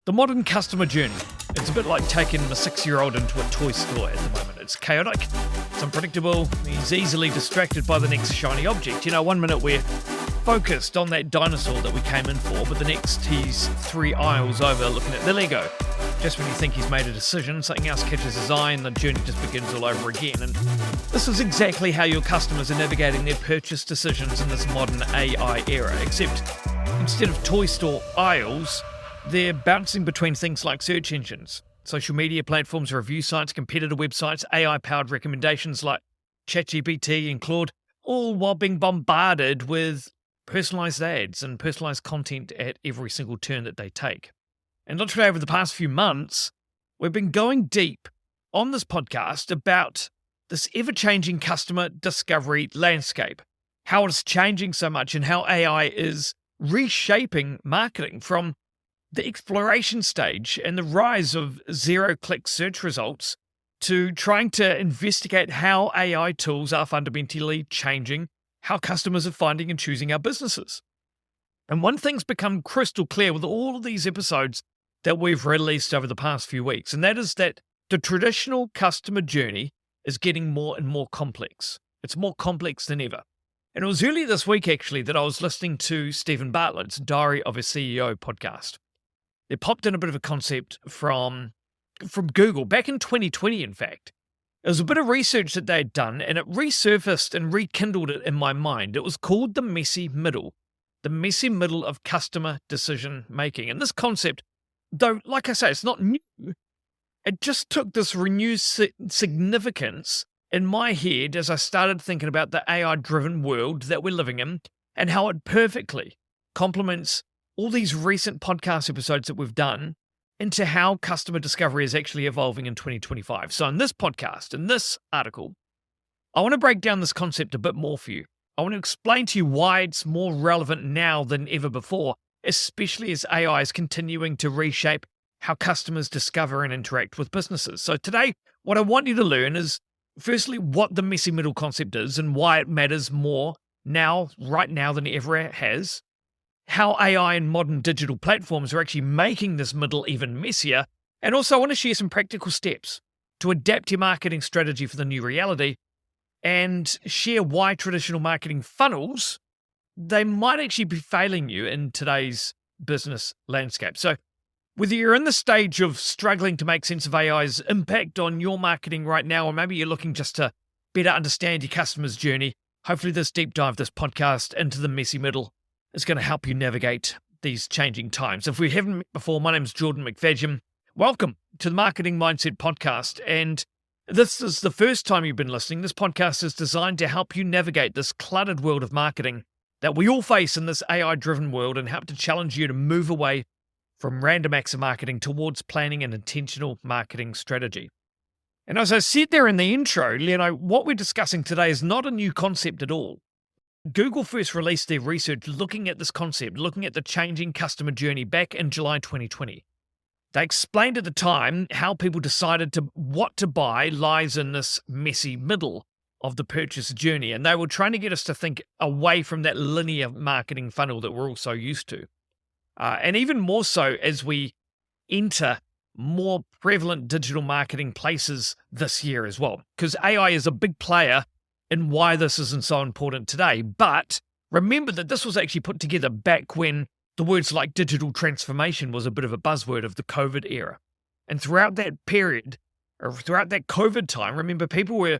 The modern customer journey. It's a bit like taking a 6-year-old into a toy store at the moment. It's chaotic, it's unpredictable, he's easily distracted by the next shiny object. You know, one minute we're focused on that dinosaur that we came in for, but the next he's 3 aisles over looking at the Lego. Just when you think he's made a decision, something else catches his eye and the journey just begins all over again. And this is exactly how your customers are navigating their purchase decisions in this modern AI era, except instead of toy store aisles, they're bouncing between things like search engines, social media platforms, review sites, competitor websites, AI-powered recommendations like ChatGPT and Claude, all while being bombarded with personalized ads and personalized content at every single turn that they take. And literally over the past few months, we've been going deep on this podcast about this ever-changing customer discovery landscape, how it's changing so much and how AI is reshaping marketing from the exploration stage and the rise of zero-click search results to trying to investigate how AI tools are fundamentally changing how customers are finding and choosing our businesses. And one thing's become crystal clear with all of these episodes that we've released over the past few weeks, and that is that the traditional customer journey is getting more and more complex. It's more complex than ever. And it was earlier this week, actually, that I was listening to Stephen Bartlett's Diary of a CEO podcast. It popped in a bit of a concept from Google back in 2020, in fact. It was a bit of research that they had done, and it resurfaced and rekindled it in my mind. It was called the messy middle of customer decision making. And this concept, though, like I say, it's not new, it just took this renewed significance in my head as I started thinking about the AI-driven world that we're living in and how it perfectly complements all these recent podcast episodes that we've done into how customer discovery is actually evolving in 2025. So in this podcast, in this article, I want to break down this concept a bit more for you. I want to explain to you why it's more relevant now than ever before, especially as AI is continuing to reshape how customers discover and interact with businesses. So today, what I want you to learn is, firstly, what the messy middle concept is and why it matters more now, right now, than it ever has. How AI and modern digital platforms are actually making this middle even messier. And also I want to share some practical steps to adapt your marketing strategy for the new reality and share why traditional marketing funnels, they might actually be failing you in today's business landscape. So whether you're in the stage of struggling to make sense of AI's impact on your marketing right now, or maybe you're looking just to better understand your customer's journey, hopefully this deep dive, this podcast into the messy middle is going to help you navigate these changing times. If we haven't met before, my name is Jordan McFadgen. Welcome to the Marketing Mindset Podcast. And this is the first time you've been listening. This podcast is designed to help you navigate this cluttered world of marketing that we all face in this AI-driven world and help to challenge you to move away from random acts of marketing towards planning an intentional marketing strategy. And as I said there in the intro, what we're discussing today is not a new concept at all. Google first released their research looking at this concept, looking at the changing customer journey back in July 2020. They explained at the time how people decided what to buy lies in this messy middle of the purchase journey, and they were trying to get us to think away from that linear marketing funnel that we're all so used to. And even more so as we enter more prevalent digital marketing places this year as well, because AI is a big player and why this isn't so important today. But remember that this was actually put together back when the words like digital transformation was a bit of a buzzword of the COVID era. And throughout that period, or throughout that COVID time, remember, people were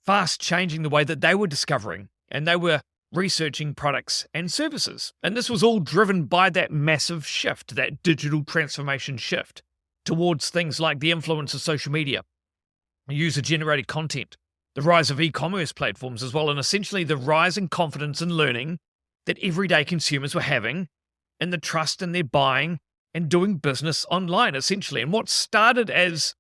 fast changing the way that they were discovering and they were researching products and services. And this was all driven by that massive shift, that digital transformation shift towards things like the influence of social media, user-generated content, the rise of e-commerce platforms as well, and essentially the rise in confidence and learning that everyday consumers were having in the trust in their buying and doing business online, essentially. And what started as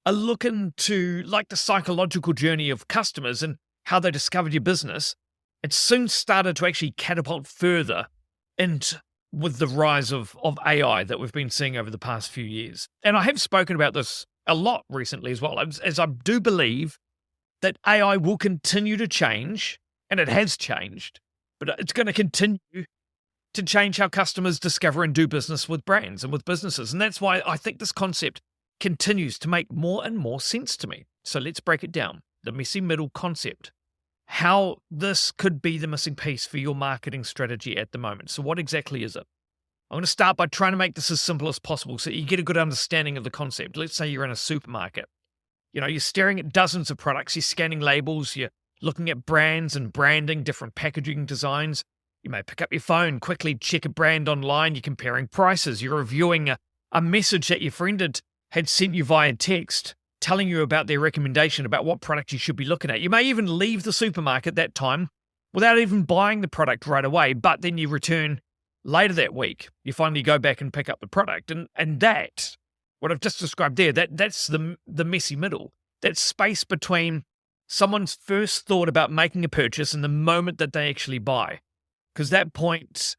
a look into like the psychological journey of customers and how they discovered your business, it soon started to actually catapult further into with the rise of AI that we've been seeing over the past few years. And I have spoken about this a lot recently as well, as I do believe that AI will continue to change, and it has changed, but it's going to continue to change how customers discover and do business with brands and with businesses. And that's why I think this concept continues to make more and more sense to me. So let's break it down. The messy middle concept. How this could be the missing piece for your marketing strategy at the moment. So what exactly is it? I'm going to start by trying to make this as simple as possible so you get a good understanding of the concept. Let's say you're in a supermarket. You're staring at dozens of products, you're scanning labels, you're looking at brands and branding, different packaging designs. You may pick up your phone, quickly check a brand online, you're comparing prices, you're reviewing a message that your friend had sent you via text, telling you about their recommendation about what product you should be looking at. You may even leave the supermarket that time without even buying the product right away, but then you return later that week. You finally go back and pick up the product. And that, what I've just described there, that's the messy middle. That space between someone's first thought about making a purchase and the moment that they actually buy. Because that point,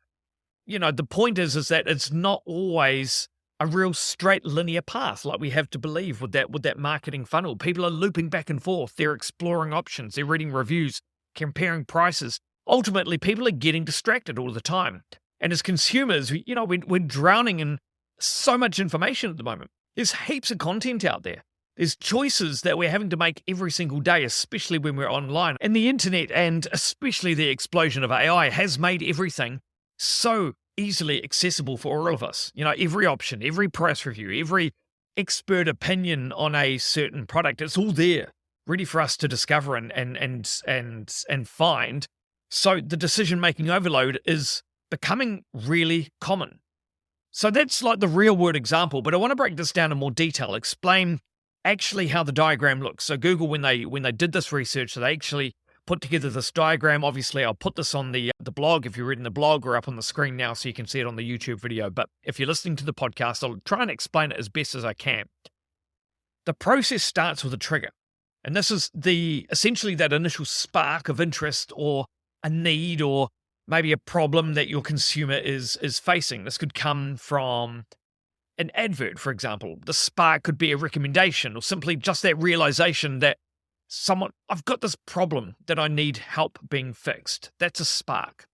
the point is that it's not always a real straight linear path like we have to believe with that marketing funnel. People are looping back and forth. They're exploring options. They're reading reviews, comparing prices. Ultimately, people are getting distracted all the time. And as consumers, we're drowning in so much information at the moment. There's heaps of content out there. There's choices that we're having to make every single day, especially when we're online. And the internet, and especially the explosion of AI, has made everything so easily accessible for all of us. Every option, every price review, every expert opinion on a certain product, it's all there, ready for us to discover and find. So the decision-making overload is becoming really common. So that's like the real world example, but I want to break this down in more detail, explain actually how the diagram looks. So Google, when they did this research, they actually put together this diagram. Obviously, I'll put this on the blog if you're reading the blog, or up on the screen now so you can see it on the YouTube video. But if you're listening to the podcast, I'll try and explain it as best as I can. The process starts with a trigger. And this is essentially that initial spark of interest or a need or maybe a problem that your consumer is facing. This could come from an advert, for example. The spark could be a recommendation or simply just that realization that I've got this problem that I need help being fixed. That's a spark.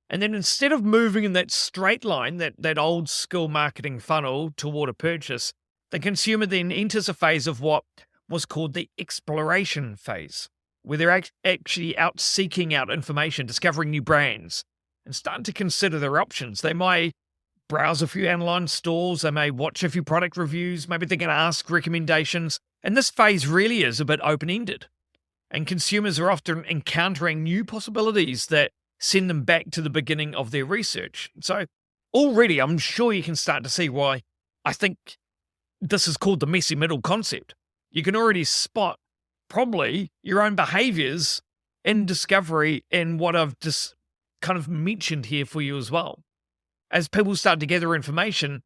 And then instead of moving in that straight line, that old school marketing funnel toward a purchase, the consumer then enters a phase of what was called the exploration phase, where they're actually out seeking out information, discovering new brands, and starting to consider their options. They might browse a few online stores, they may watch a few product reviews, maybe they're going to ask recommendations. And this phase really is a bit open-ended. And consumers are often encountering new possibilities that send them back to the beginning of their research. So already I'm sure you can start to see why I think this is called the messy middle concept. You can already spot probably your own behaviors in discovery in what I've just kind of mentioned here for you as well. As people start to gather information,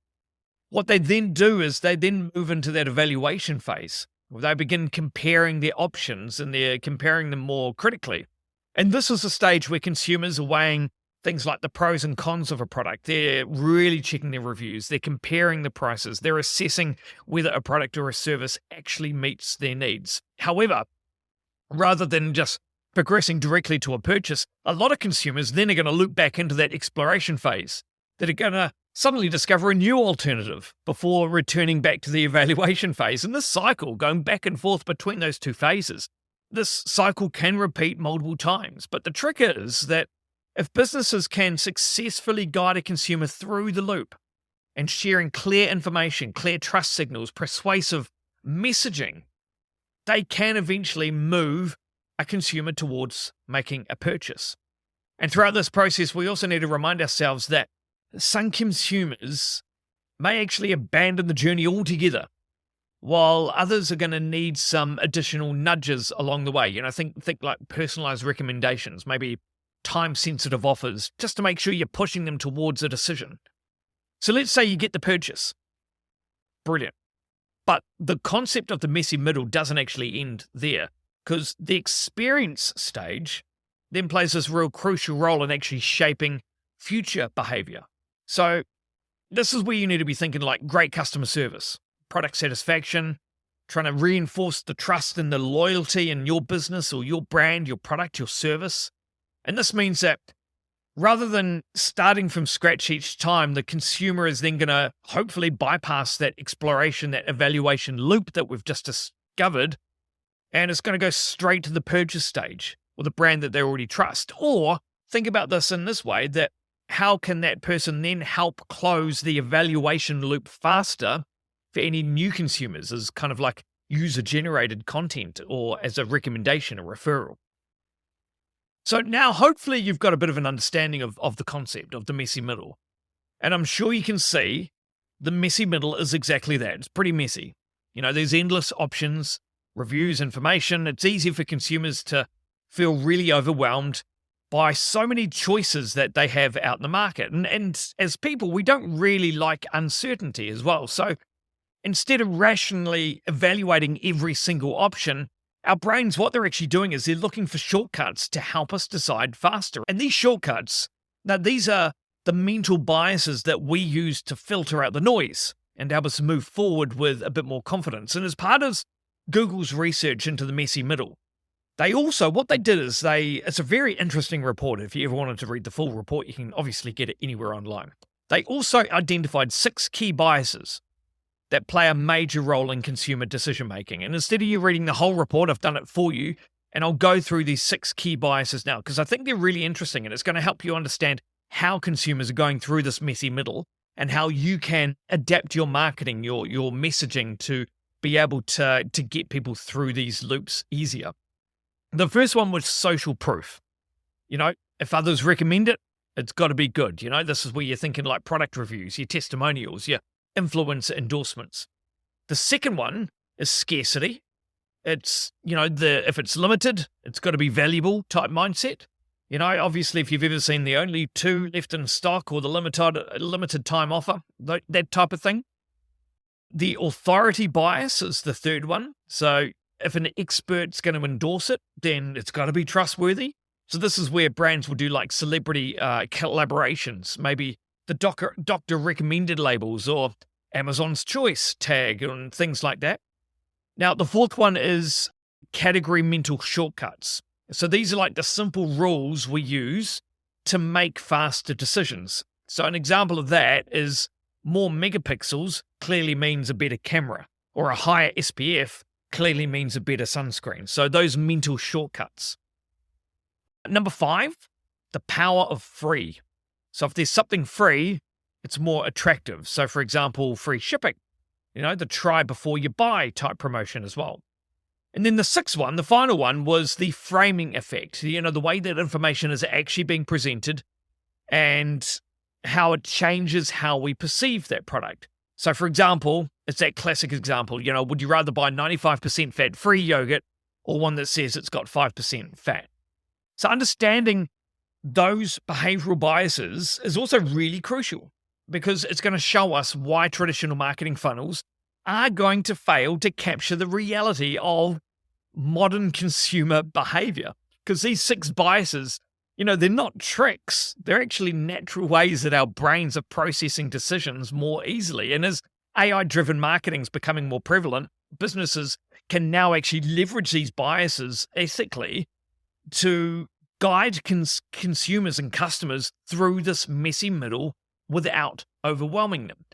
what they then do is they then move into that evaluation phase, where they begin comparing their options and they're comparing them more critically. And this is a stage where consumers are weighing things like the pros and cons of a product. They're really checking their reviews. They're comparing the prices. They're assessing whether a product or a service actually meets their needs. However, rather than just progressing directly to a purchase, a lot of consumers then are going to loop back into that exploration phase, that are going to suddenly discover a new alternative before returning back to the evaluation phase. And this cycle, going back and forth between those two phases, this cycle can repeat multiple times. But the trick is that if businesses can successfully guide a consumer through the loop and sharing clear information, clear trust signals, persuasive messaging, they can eventually move a consumer towards making a purchase. And throughout this process, we also need to remind ourselves that some consumers may actually abandon the journey altogether, while others are going to need some additional nudges along the way. Think like personalized recommendations, maybe time-sensitive offers, just to make sure you're pushing them towards a decision. So let's say you get the purchase. Brilliant. But the concept of the messy middle doesn't actually end there, because the experience stage then plays this real crucial role in actually shaping future behavior. So this is where you need to be thinking like great customer service, product satisfaction, trying to reinforce the trust and the loyalty in your business or your brand, your product, your service. And this means that Rather than starting from scratch each time, the consumer is then going to hopefully bypass that exploration, that evaluation loop that we've just discovered, and it's going to go straight to the purchase stage with a brand that they already trust. Or think about this in this way, that how can that person then help close the evaluation loop faster for any new consumers as kind of like user-generated content or as a recommendation, a referral. So now hopefully you've got a bit of an understanding of the concept of the messy middle. And I'm sure you can see the messy middle is exactly that. It's pretty messy. There's endless options, reviews, information. It's easy for consumers to feel really overwhelmed by so many choices that they have out in the market. And as people, we don't really like uncertainty as well. So instead of rationally evaluating every single option, our brains, what they're actually doing is they're looking for shortcuts to help us decide faster. And these shortcuts, now these are the mental biases that we use to filter out the noise and help us move forward with a bit more confidence. And as part of Google's research into the messy middle, what they did is it's a very interesting report. If you ever wanted to read the full report, you can obviously get it anywhere online. They also identified 6 key biases that play a major role in consumer decision-making. And instead of you reading the whole report, I've done it for you, and I'll go through these 6 key biases now, because I think they're really interesting, and it's going to help you understand how consumers are going through this messy middle and how you can adapt your marketing, your messaging to be able to get people through these loops easier. The first one was social proof. If others recommend it, it's got to be good. This is where you're thinking like product reviews, your testimonials, your influencer endorsements. The second one is scarcity. It's, if it's limited, it's got to be valuable type mindset. Obviously, if you've ever seen the only 2 left in stock or the limited time offer, that type of thing. The authority bias is the third one. So if an expert's going to endorse it, then it's got to be trustworthy. So this is where brands will do like celebrity collaborations, maybe the doctor recommended labels or Amazon's choice tag and things like that. Now, the fourth one is category mental shortcuts. So these are like the simple rules we use to make faster decisions. So an example of that is more megapixels clearly means a better camera, or a higher SPF clearly means a better sunscreen. So those mental shortcuts. Number 5, the power of free. So if there's something free, it's more attractive. So for example, free shipping, the try before you buy type promotion as well. And then the 6th one, the final one, was the framing effect. The way that information is actually being presented and how it changes how we perceive that product. So for example, it's that classic example, would you rather buy 95% fat-free yogurt or one that says it's got 5% fat? So understanding those behavioral biases is also really crucial because it's going to show us why traditional marketing funnels are going to fail to capture the reality of modern consumer behavior. Because these 6 biases, they're not tricks. They're actually natural ways that our brains are processing decisions more easily. And as AI-driven marketing is becoming more prevalent, businesses can now actually leverage these biases ethically to guide consumers and customers through this messy middle without overwhelming them.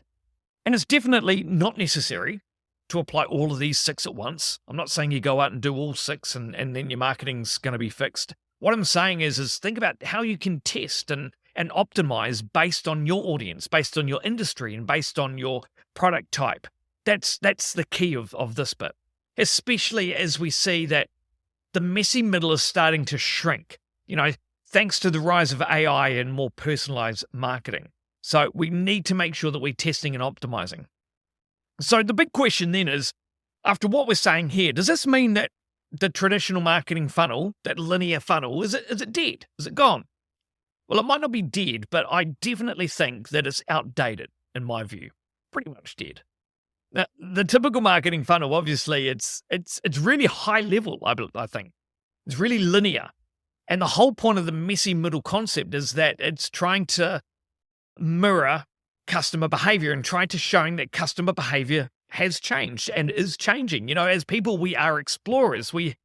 And it's definitely not necessary to apply all of these 6 at once. I'm not saying you go out and do all 6 and then your marketing's going to be fixed. What I'm saying is think about how you can test and optimize based on your audience, based on your industry, and based on your product type. That's the key of this bit, especially as we see that the messy middle is starting to shrink, thanks to the rise of AI and more personalized marketing. So we need to make sure that we're testing and optimizing. So the big question then is, after what we're saying here, does this mean that the traditional marketing funnel, that linear funnel, is it dead? Is it gone? Well, it might not be dead, but I definitely think that it's outdated, in my view. Pretty much dead. Now, the typical marketing funnel, obviously, it's really high level, I think. It's really linear. And the whole point of the messy middle concept is that it's trying to mirror customer behavior and trying to showing that customer behavior has changed and is changing. As people, we are explorers. We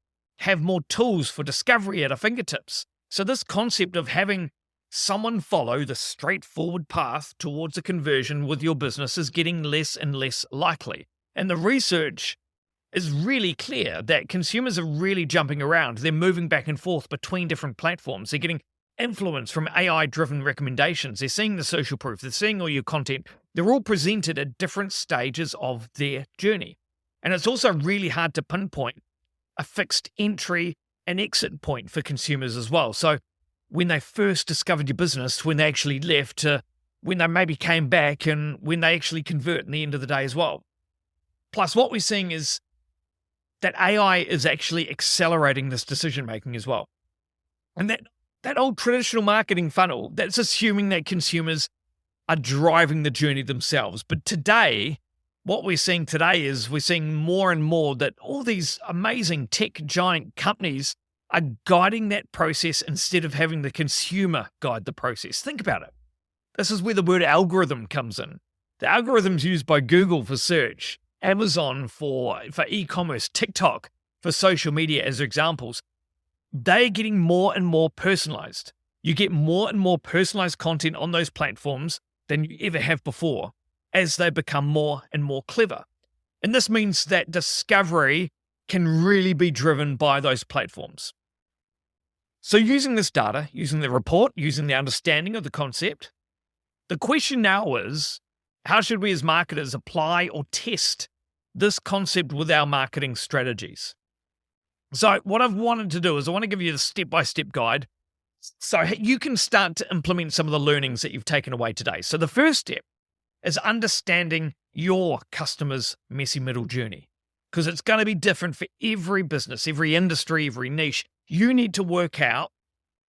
have more tools for discovery at our fingertips. So this concept of having someone follow the straightforward path towards a conversion with your business is getting less and less likely. And the research is really clear that consumers are really jumping around. They're moving back and forth between different platforms. They're getting influence from AI-driven recommendations. They're seeing the social proof. They're seeing all your content. They're all presented at different stages of their journey. And it's also really hard to pinpoint a fixed entry and exit point for consumers as well. So when they first discovered your business, when they actually left, to when they maybe came back, and when they actually convert in the end of the day as well. Plus, what we're seeing is that AI is actually accelerating this decision-making as well. And that old traditional marketing funnel, that's assuming that consumers are driving the journey themselves. But today, what we're seeing today is we're seeing more and more that all these amazing tech giant companies are guiding that process instead of having the consumer guide the process. Think about it. This is where the word algorithm comes in. The algorithms used by Google for search, Amazon for e-commerce, TikTok for social media as examples, they're getting more and more personalized. You get more and more personalized content on those platforms than you ever have before as they become more and more clever. And this means that discovery can really be driven by those platforms. So using this data, using the report, using the understanding of the concept, the question now is, how should we as marketers apply or test this concept with our marketing strategies? So what I've wanted to do is I want to give you the step-by-step guide so you can start to implement some of the learnings that you've taken away today. So the first step is understanding your customer's messy middle journey, because it's going to be different for every business, every industry, every niche. You need to work out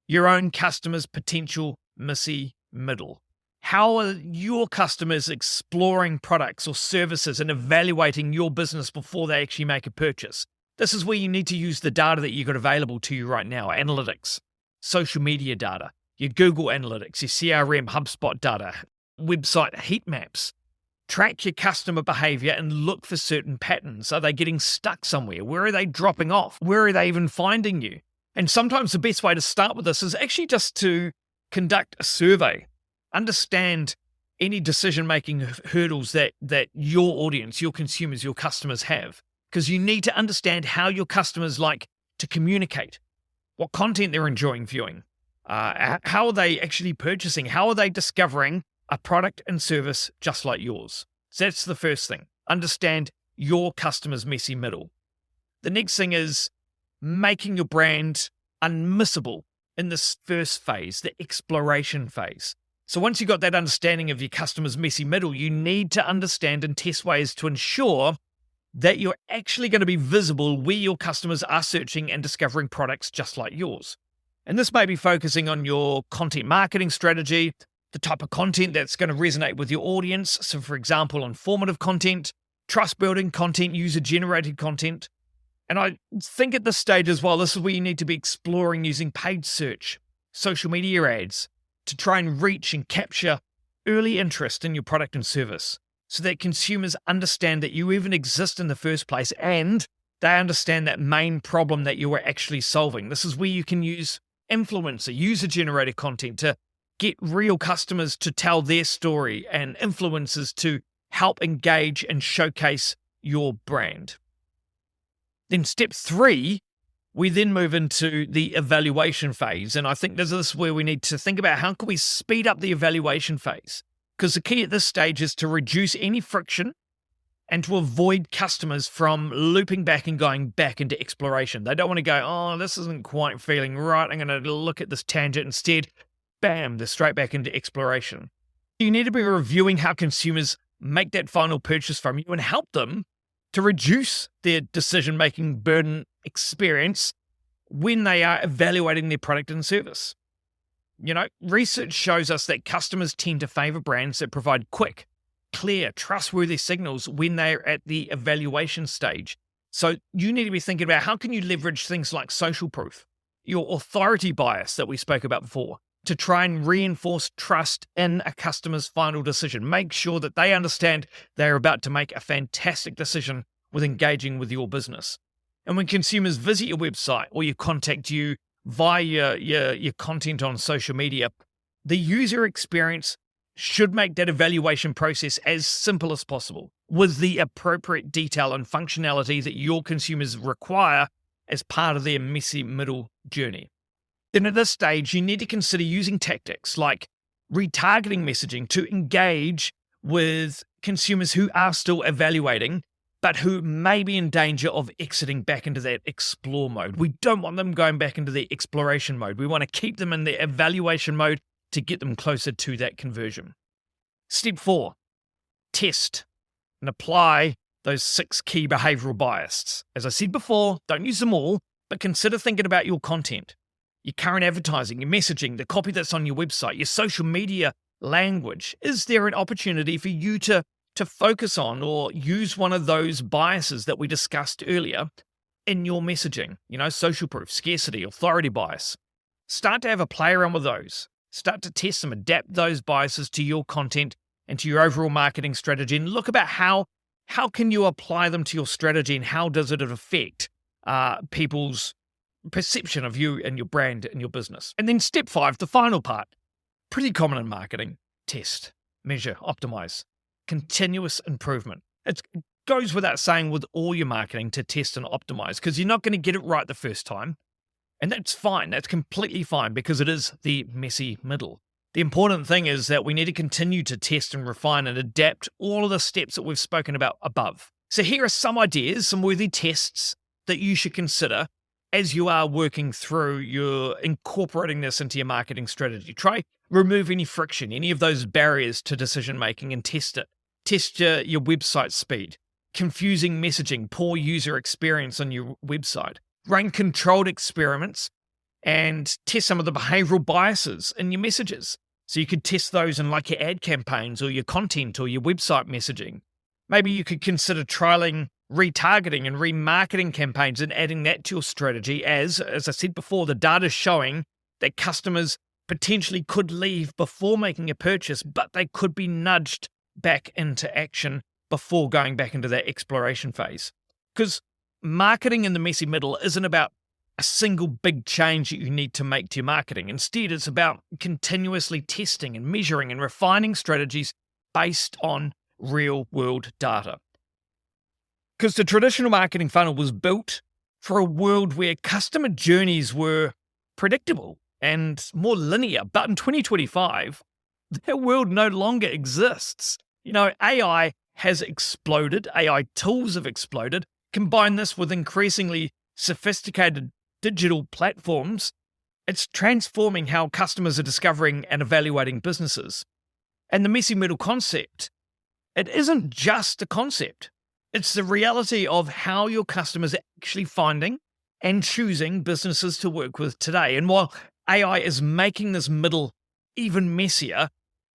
your own customer's potential messy middle. How are your customers exploring products or services and evaluating your business before they actually make a purchase? This is where you need to use the data that you've got available to you right now, analytics, social media data, your Google Analytics, your CRM, HubSpot data, website heat maps. Track your customer behavior and look for certain patterns. Are they getting stuck somewhere? Where are they dropping off? Where are they even finding you? And sometimes the best way to start with this is actually just to conduct a survey. Understand any decision-making hurdles that your audience, your consumers, your customers have. Because you need to understand how your customers like to communicate, what content they're enjoying viewing, how are they actually purchasing, how are they discovering a product and service just like yours. So that's the first thing. Understand your customer's messy middle. The next thing is making your brand unmissable in this first phase, the exploration phase. So once you've got that understanding of your customer's messy middle, you need to understand and test ways to ensure that you're actually going to be visible where your customers are searching and discovering products just like yours. And this may be focusing on your content marketing strategy, the type of content that's going to resonate with your audience. So for example, informative content, trust-building content, user-generated content. And I think at this stage as well, this is where you need to be exploring using paid search, social media ads to try and reach and capture early interest in your product and service so that consumers understand that you even exist in the first place and they understand that main problem that you are actually solving. This is where you can use influencer, user-generated content to get real customers to tell their story and influencers to help engage and showcase your brand. Then step 3, we then move into the evaluation phase. And I think this is where we need to think about how can we speed up the evaluation phase? Because the key at this stage is to reduce any friction and to avoid customers from looping back and going back into exploration. They don't want to go, oh, this isn't quite feeling right. I'm going to look at this tangent instead. Bam, they're straight back into exploration. You need to be reviewing how consumers make that final purchase from you and help them to reduce their decision-making burden experience when they are evaluating their product and service. You know, research shows us that customers tend to favor brands that provide quick, clear, trustworthy signals when they're at the evaluation stage. So you need to be thinking about how can you leverage things like social proof, your authority bias that we spoke about before, to try and reinforce trust in a customer's final decision. Make sure that they understand they're about to make a fantastic decision with engaging with your business. And when consumers visit your website or you contact you via your content on social media, the user experience should make that evaluation process as simple as possible with the appropriate detail and functionality that your consumers require as part of their messy middle journey. Then at this stage, you need to consider using tactics like retargeting messaging to engage with consumers who are still evaluating, but who may be in danger of exiting back into that explore mode. We don't want them going back into the exploration mode. We want to keep them in the evaluation mode to get them closer to that conversion. Step 4, test and apply those 6 key behavioral biases. As I said before, don't use them all, but consider thinking about your content, your current advertising, your messaging, the copy that's on your website, your social media language. Is there an opportunity for you to focus on or use one of those biases that we discussed earlier in your messaging? Social proof, scarcity, authority bias. Start to have a play around with those. Start to test them, adapt those biases to your content and to your overall marketing strategy, and look about how can you apply them to your strategy and how does it affect people's perception of you and your brand and your business. And then step 5, the final part, pretty common in marketing: test, measure, optimize, continuous improvement. It goes without saying with all your marketing to test and optimize, because you're not going to get it right the first time. And that's fine. That's completely fine, because it is the messy middle. The important thing is that we need to continue to test and refine and adapt all of the steps that we've spoken about above. So here are some ideas, some worthy tests that you should consider as you are working through your incorporating this into your marketing strategy. Try remove any friction, any of those barriers to decision making, and test it. Test your website speed, confusing messaging, poor user experience on your website. Run controlled experiments and test some of the behavioral biases in your messages. So you could test those in like your ad campaigns or your content or your website messaging. Maybe you could consider trialing retargeting and remarketing campaigns and adding that to your strategy, as I said before, the data's showing that customers potentially could leave before making a purchase, but they could be nudged back into action before going back into that exploration phase. Because marketing in the messy middle isn't about a single big change that you need to make to your marketing. Instead, it's about continuously testing and measuring and refining strategies based on real-world data. Because the traditional marketing funnel was built for a world where customer journeys were predictable and more linear. But in 2025, that world no longer exists. AI has exploded. AI tools have exploded. Combine this with increasingly sophisticated digital platforms, it's transforming how customers are discovering and evaluating businesses. And the messy middle concept, it isn't just a concept. It's the reality of how your customers are actually finding and choosing businesses to work with today. And while AI is making this middle even messier,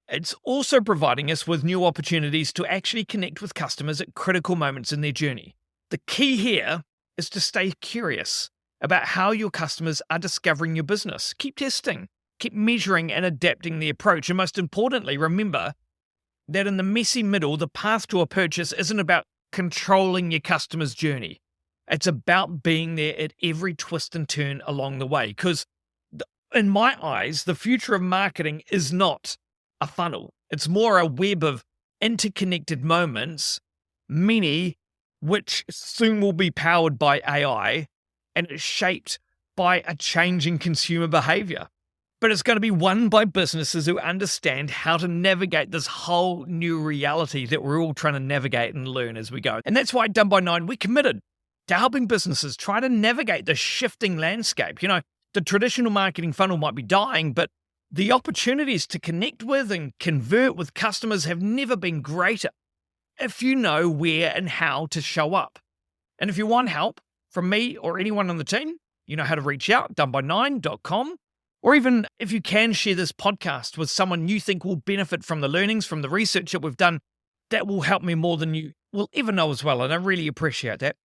it's also providing us with new opportunities to actually connect with customers at critical moments in their journey. The key here is to stay curious about how your customers are discovering your business. Keep testing, keep measuring and adapting the approach. And most importantly, remember that in the messy middle, the path to a purchase isn't about controlling your customer's journey. It's about being there at every twist and turn along the way. Because in my eyes, the future of marketing is not a funnel. It's more a web of interconnected moments, many which soon will be powered by AI, and it's shaped by a changing consumer behavior. But it's going to be won by businesses who understand how to navigate this whole new reality that we're all trying to navigate and learn as we go. And that's why at Done by 9, we're committed to helping businesses try to navigate the shifting landscape. The traditional marketing funnel might be dying, but the opportunities to connect with and convert with customers have never been greater if you know where and how to show up. And if you want help from me or anyone on the team, you know how to reach out, doneby9.com. Or even if you can share this podcast with someone you think will benefit from the learnings, from the research that we've done, that will help me more than you will ever know as well. And I really appreciate that.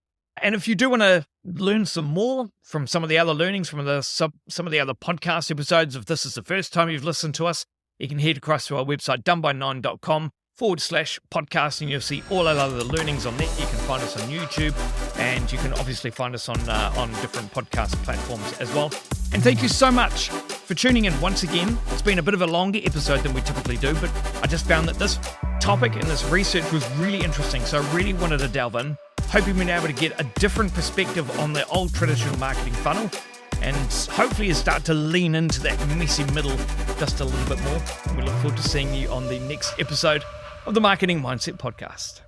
And if you do want to learn some more from some of the other learnings from some of the other podcast episodes, if this is the first time you've listened to us, you can head across to our website, doneby9.com/podcast, and you'll see all our other learnings on there. You can find us on YouTube, and you can obviously find us on different podcast platforms as well. And thank you so much for tuning in once again. It's been a bit of a longer episode than we typically do, but I just found that this topic and this research was really interesting, so I really wanted to delve in. Hope you've been able to get a different perspective on the old traditional marketing funnel, and hopefully you start to lean into that messy middle just a little bit more. We look forward to seeing you on the next episode of the Marketing Mindset Podcast.